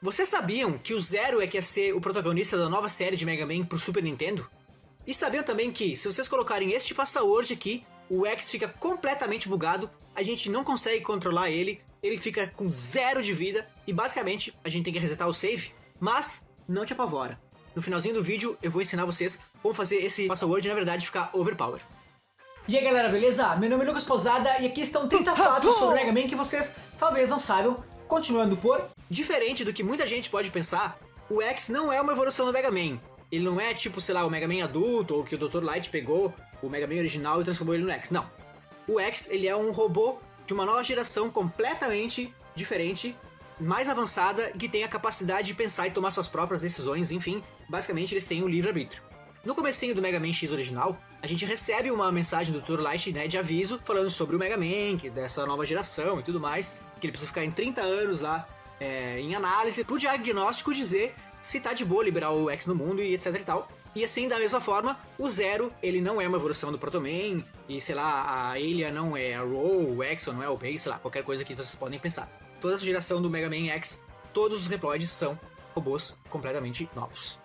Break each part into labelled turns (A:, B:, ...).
A: Vocês sabiam que o Zero é que ia ser o protagonista da nova série de Mega Man pro Super Nintendo? E sabiam também que, se vocês colocarem este password aqui, o X fica completamente bugado, a gente não consegue controlar ele, ele fica com 0 de vida e basicamente a gente tem que resetar o save, mas não te apavora. No finalzinho do vídeo eu vou ensinar vocês como fazer esse password na verdade ficar overpower. E aí galera, beleza? Meu nome é Lucas Pousada e aqui estão 30 fatos sobre Mega Man que vocês talvez não saibam. Continuando por... Diferente do que muita gente pode pensar, o X não é uma evolução do Mega Man. Ele não é tipo, sei lá, o Mega Man adulto ou que o Dr. Light pegou o Mega Man original e transformou ele no X. Não. O X, ele é um robô de uma nova geração completamente diferente, mais avançada e que tem a capacidade de pensar e tomar suas próprias decisões, enfim, basicamente eles têm um livre-arbítrio. No comecinho do Mega Man X original, a gente recebe uma mensagem do Dr. Light, né, de aviso, falando sobre o Mega Man, que dessa nova geração e tudo mais, que ele precisa ficar em 30 anos lá em análise, pro diagnóstico dizer se tá de boa liberar o X no mundo e etc e tal. E assim, da mesma forma, o Zero, ele não é uma evolução do Proto Man, e sei lá, a Alien não é a Row, o Exo não é o Base, sei lá, qualquer coisa que vocês podem pensar. Toda essa geração do Mega Man X, todos os Reploids são robôs completamente novos.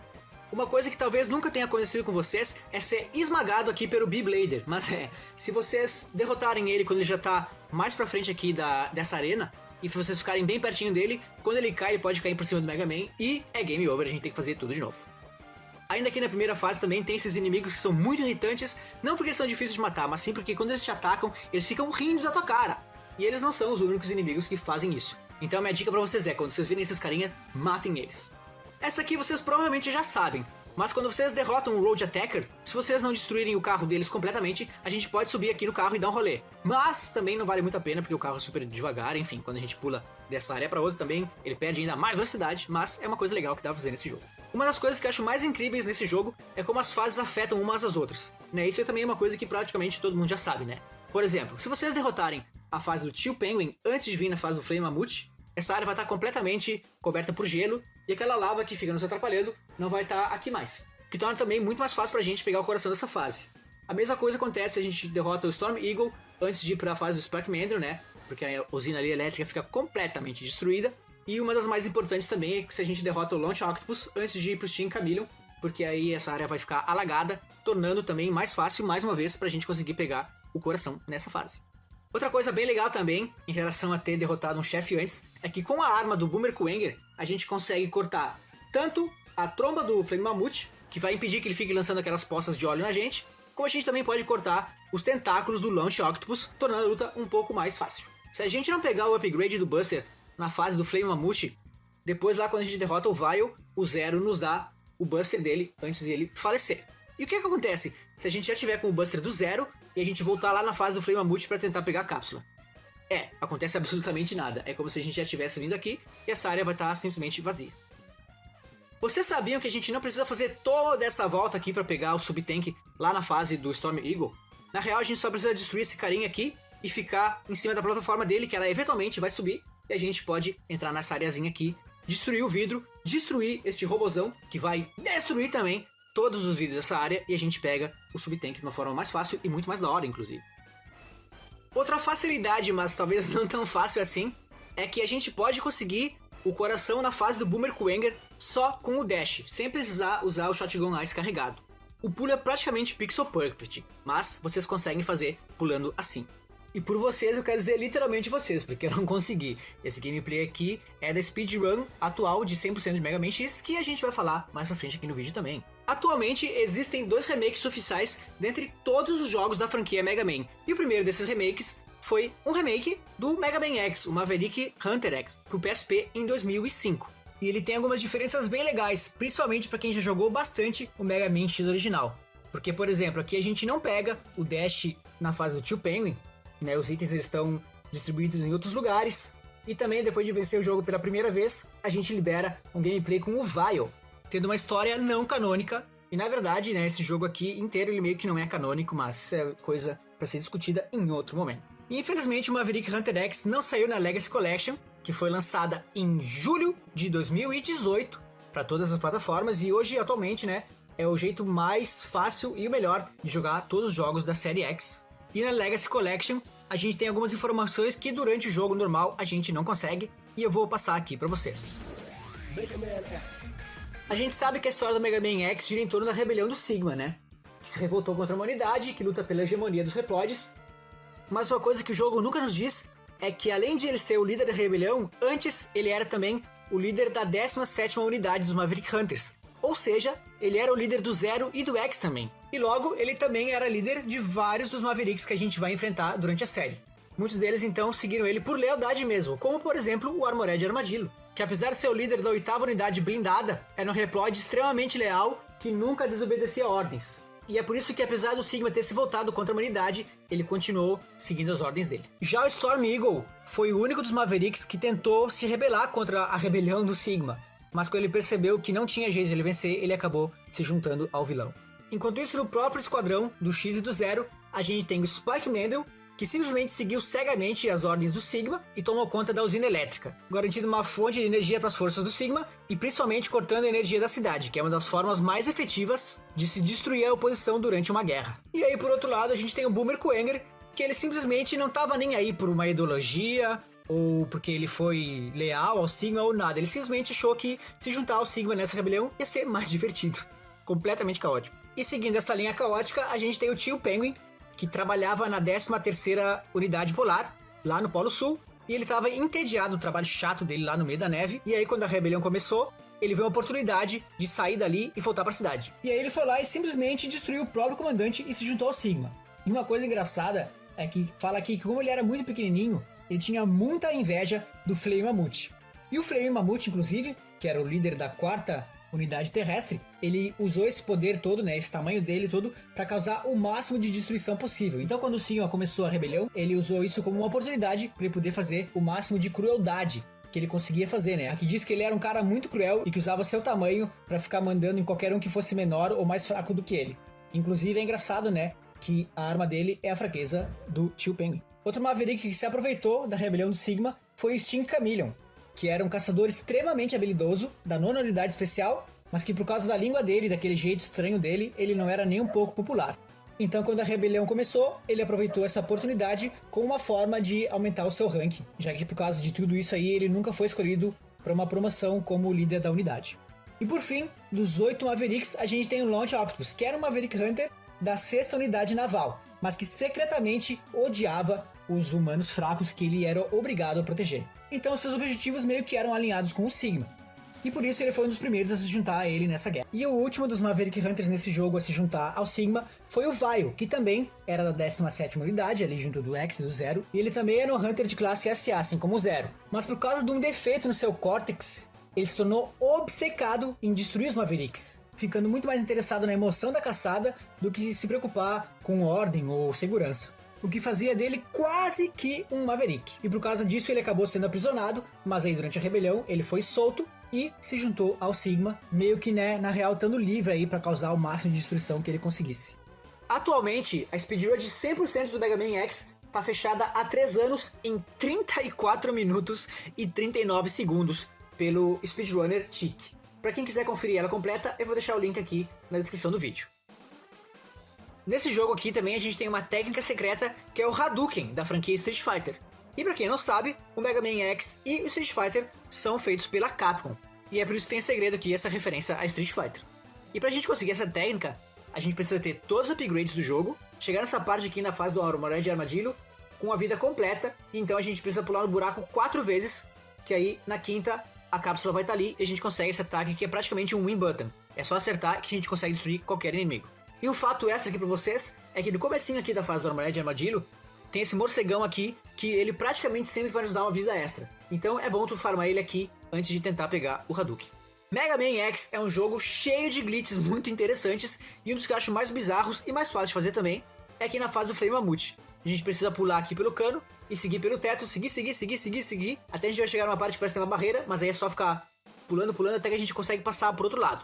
A: Uma coisa que talvez nunca tenha acontecido com vocês é ser esmagado aqui pelo B-Blader, mas se vocês derrotarem ele quando ele já tá mais pra frente aqui dessa arena, e se vocês ficarem bem pertinho dele, quando ele cai, ele pode cair por cima do Mega Man, e é game over, a gente tem que fazer tudo de novo. Ainda aqui na primeira fase também tem esses inimigos que são muito irritantes, não porque eles são difíceis de matar, mas sim porque quando eles te atacam, eles ficam rindo da tua cara. E eles não são os únicos inimigos que fazem isso. Então a minha dica pra vocês é, quando vocês virem esses carinha, matem eles. Essa aqui vocês provavelmente já sabem, mas quando vocês derrotam o Road Attacker, se vocês não destruírem o carro deles completamente, a gente pode subir aqui no carro e dar um rolê. Mas também não vale muito a pena porque o carro é super devagar, enfim, quando a gente pula dessa área pra outra também, ele perde ainda mais velocidade, mas é uma coisa legal que dá pra fazer nesse jogo. Uma das coisas que eu acho mais incríveis nesse jogo é como as fases afetam umas às outras, né? Isso também é uma coisa que praticamente todo mundo já sabe, né? Por exemplo, se vocês derrotarem a fase do Tio Penguin antes de vir na fase do Flame Mammoth, essa área vai estar completamente coberta por gelo e aquela lava que fica nos atrapalhando não vai estar aqui mais. O que torna também muito mais fácil pra gente pegar o coração dessa fase. A mesma coisa acontece se a gente derrota o Storm Eagle antes de ir para a fase do Spark Mandrill, né? Porque a usina ali elétrica fica completamente destruída. E uma das mais importantes também é que se a gente derrota o Launch Octopus antes de ir pro Steam Chameleon, porque aí essa área vai ficar alagada, tornando também mais fácil, mais uma vez, pra gente conseguir pegar o coração nessa fase. Outra coisa bem legal também, em relação a ter derrotado um chefe antes, é que com a arma do Boomer Kuwanger, a gente consegue cortar tanto a tromba do Flame Mammoth, que vai impedir que ele fique lançando aquelas poças de óleo na gente, como a gente também pode cortar os tentáculos do Launch Octopus, tornando a luta um pouco mais fácil. Se a gente não pegar o upgrade do Buster na fase do Flame Mammoth, depois lá quando a gente derrota o Vile, o Zero nos dá o Buster dele antes de ele falecer. E o que acontece se a gente já tiver com o Buster do Zero e a gente voltar lá na fase do Flame Mammoth para tentar pegar a cápsula? Acontece absolutamente nada. É como se a gente já tivesse vindo aqui e essa área vai estar simplesmente vazia. Vocês sabiam que a gente não precisa fazer toda essa volta aqui para pegar o Sub-Tank lá na fase do Storm Eagle? Na real, a gente só precisa destruir esse carinha aqui e ficar em cima da plataforma dele, que ela eventualmente vai subir, e a gente pode entrar nessa areazinha aqui, destruir o vidro, destruir este robozão, que vai destruir também todos os vidros dessa área, e a gente pega o Sub-Tank de uma forma mais fácil e muito mais da hora, inclusive. Outra facilidade, mas talvez não tão fácil assim, é que a gente pode conseguir o coração na fase do Boomer Kuwanger só com o dash, sem precisar usar o Shotgun Ice carregado. O pulo é praticamente pixel perfect, mas vocês conseguem fazer pulando assim. E por vocês eu quero dizer literalmente vocês, porque eu não consegui. Esse gameplay aqui é da speedrun atual de 100% de Mega Man X, que a gente vai falar mais pra frente aqui no vídeo também. Atualmente existem 2 remakes oficiais dentre todos os jogos da franquia Mega Man. E o primeiro desses remakes foi um remake do Mega Man X, o Maverick Hunter X, pro PSP em 2005. E ele tem algumas diferenças bem legais, principalmente para quem já jogou bastante o Mega Man X original. Porque, por exemplo, aqui a gente não pega o dash na fase do Tio Penguin, né? Os itens eles estão distribuídos em outros lugares. E também, depois de vencer o jogo pela primeira vez, a gente libera um gameplay com o Vile, tendo uma história não canônica. E na verdade, né, esse jogo aqui inteiro ele meio que não é canônico, mas isso é coisa para ser discutida em outro momento. E infelizmente o Maverick Hunter X não saiu na Legacy Collection, que foi lançada em julho de 2018 para todas as plataformas, e hoje atualmente, né, é o jeito mais fácil e o melhor de jogar todos os jogos da série X. E na Legacy Collection a gente tem algumas informações que durante o jogo normal a gente não consegue, e eu vou passar aqui para vocês.
B: Mega Man X.
A: A gente sabe que a história do Mega Man X gira em torno da rebelião do Sigma, né? Que se revoltou contra a humanidade, que luta pela hegemonia dos Reploids. Mas uma coisa que o jogo nunca nos diz é que, além de ele ser o líder da rebelião, antes ele era também o líder da 17ª unidade dos Maverick Hunters. Ou seja, ele era o líder do Zero e do X também. E logo, ele também era líder de vários dos Mavericks que a gente vai enfrentar durante a série. Muitos deles então seguiram ele por lealdade mesmo, como por exemplo o Armored Armadillo, que apesar de ser o líder da 8ª unidade blindada, era um Reploid extremamente leal que nunca desobedecia ordens. E é por isso que, apesar do Sigma ter se voltado contra a humanidade, ele continuou seguindo as ordens dele. Já o Storm Eagle foi o único dos Mavericks que tentou se rebelar contra a rebelião do Sigma, mas quando ele percebeu que não tinha jeito de ele vencer, ele acabou se juntando ao vilão. Enquanto isso, no próprio esquadrão do X e do Zero, a gente tem o Spike Mandel, que simplesmente seguiu cegamente as ordens do Sigma e tomou conta da usina elétrica, garantindo uma fonte de energia para as forças do Sigma e principalmente cortando a energia da cidade, que é uma das formas mais efetivas de se destruir a oposição durante uma guerra. E aí, por outro lado, a gente tem o Boomer Kuwanger, que ele simplesmente não estava nem aí por uma ideologia ou porque ele foi leal ao Sigma ou nada. Ele simplesmente achou que se juntar ao Sigma nessa rebelião ia ser mais divertido. Completamente caótico. E seguindo essa linha caótica, a gente tem o Tio Penguin, que trabalhava na 13ª Unidade Polar, lá no Polo Sul, e ele estava entediado do trabalho chato dele lá no meio da neve, e aí quando a rebelião começou, ele viu uma oportunidade de sair dali e voltar para a cidade. E aí ele foi lá e simplesmente destruiu o próprio comandante e se juntou ao Sigma. E uma coisa engraçada é que fala aqui que como ele era muito pequenininho, ele tinha muita inveja do Flame Mammoth. E o Flame Mammoth, inclusive, que era o líder da 4ª unidade terrestre, ele usou esse poder todo, né, esse tamanho dele todo, para causar o máximo de destruição possível. Então, quando o Sigma começou a rebelião, ele usou isso como uma oportunidade para ele poder fazer o máximo de crueldade que ele conseguia fazer, né? Aqui diz que ele era um cara muito cruel e que usava seu tamanho para ficar mandando em qualquer um que fosse menor ou mais fraco do que ele. Inclusive, é engraçado, né, que a arma dele é a fraqueza do Tio Penguin. Outro Maverick que se aproveitou da rebelião do Sigma foi o Sting Chameleon, que era um caçador extremamente habilidoso da 9ª unidade especial, mas que por causa da língua dele e daquele jeito estranho dele, ele não era nem um pouco popular. Então, quando a rebelião começou, ele aproveitou essa oportunidade como uma forma de aumentar o seu ranking, já que por causa de tudo isso aí, ele nunca foi escolhido para uma promoção como líder da unidade. E por fim, dos 8 Mavericks, a gente tem o Launch Octopus, que era um Maverick Hunter da 6ª unidade naval, mas que secretamente odiava os humanos fracos que ele era obrigado a proteger. Então seus objetivos meio que eram alinhados com o Sigma, e por isso ele foi um dos primeiros a se juntar a ele nessa guerra. E o último dos Maverick Hunters nesse jogo a se juntar ao Sigma foi o Vile, que também era da 17ª unidade, ali junto do X e do Zero, e ele também era um Hunter de classe SA, assim como o Zero. Mas por causa de um defeito no seu Cortex, ele se tornou obcecado em destruir os Mavericks, ficando muito mais interessado na emoção da caçada do que se preocupar com ordem ou segurança, o que fazia dele quase que um Maverick. E por causa disso ele acabou sendo aprisionado, mas aí durante a rebelião ele foi solto e se juntou ao Sigma, meio que, né, na real estando livre aí para causar o máximo de destruição que ele conseguisse. Atualmente, a speedrun de 100% do Mega Man X está fechada há 3 anos em 34 minutos e 39 segundos pelo speedrunner Chick. Para quem quiser conferir ela completa, eu vou deixar o link aqui na descrição do vídeo. Nesse jogo aqui também a gente tem uma técnica secreta que é o Hadouken da franquia Street Fighter. E pra quem não sabe, o Mega Man X e o Street Fighter são feitos pela Capcom. E é por isso que tem segredo aqui essa referência a Street Fighter. E pra gente conseguir essa técnica, a gente precisa ter todos os upgrades do jogo, chegar nessa parte aqui na fase do Armored Armadillo com a vida completa, então a gente precisa pular no buraco 4 vezes, que aí na quinta a cápsula vai estar ali e a gente consegue esse ataque que é praticamente um win button. É só acertar que a gente consegue destruir qualquer inimigo. E um fato extra aqui pra vocês é que no comecinho aqui da fase do Armored Armadillo tem esse morcegão aqui que ele praticamente sempre vai nos dar uma vida extra. Então é bom tu farmar ele aqui antes de tentar pegar o Hadouken. Mega Man X é um jogo cheio de glitches muito interessantes e um dos que eu acho mais bizarros e mais fácil de fazer também é aqui na fase do Flame Mammoth. A gente precisa pular aqui pelo cano e seguir pelo teto, seguir, até a gente vai chegar numa parte que parece ter uma barreira, mas aí é só ficar pulando até que a gente consegue passar pro outro lado.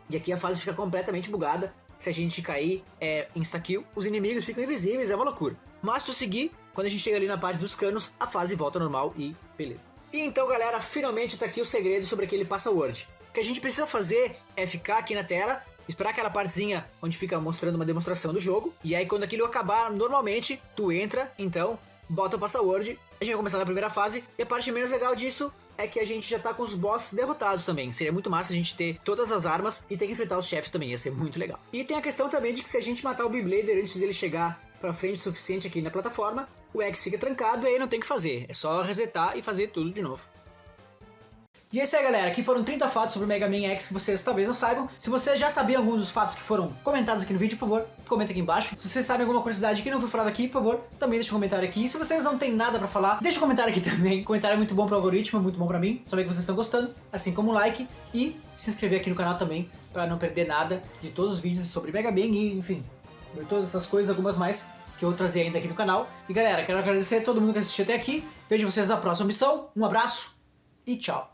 A: E aqui a fase fica completamente bugada. Se a gente cair, é insta-kill, os inimigos ficam invisíveis, é uma loucura. Mas se tu seguir, quando a gente chega ali na parte dos canos, a fase volta ao normal e beleza. E então, galera, finalmente tá aqui o segredo sobre aquele password. O que a gente precisa fazer é ficar aqui na tela, esperar aquela partezinha onde fica mostrando uma demonstração do jogo, e aí quando aquilo acabar normalmente, tu entra, então, bota o password, a gente vai começar na primeira fase, e a parte menos legal disso é que a gente já tá com os bosses derrotados também. Seria muito massa a gente ter todas as armas e ter que enfrentar os chefes também, ia ser muito legal. E tem a questão também de que se a gente matar o Beyblader antes dele chegar pra frente o suficiente aqui na plataforma, o X fica trancado e aí não tem o que fazer. É só resetar e fazer tudo de novo. E é isso aí, galera. Aqui foram 30 fatos sobre o Mega Man X que vocês talvez não saibam. Se vocês já sabiam alguns dos fatos que foram comentados aqui no vídeo, por favor, comenta aqui embaixo. Se vocês sabem alguma curiosidade que não foi falada aqui, por favor, também deixa um comentário aqui. E se vocês não tem nada pra falar, deixa um comentário aqui também. O comentário é muito bom pro algoritmo, muito bom pra mim. Saber que vocês estão gostando, assim como um like. E se inscrever aqui no canal também, pra não perder nada de todos os vídeos sobre Mega Man e, enfim, de todas essas coisas, algumas mais que eu vou trazer ainda aqui no canal. E galera, quero agradecer a todo mundo que assistiu até aqui. Vejo vocês na próxima missão. Um abraço e tchau.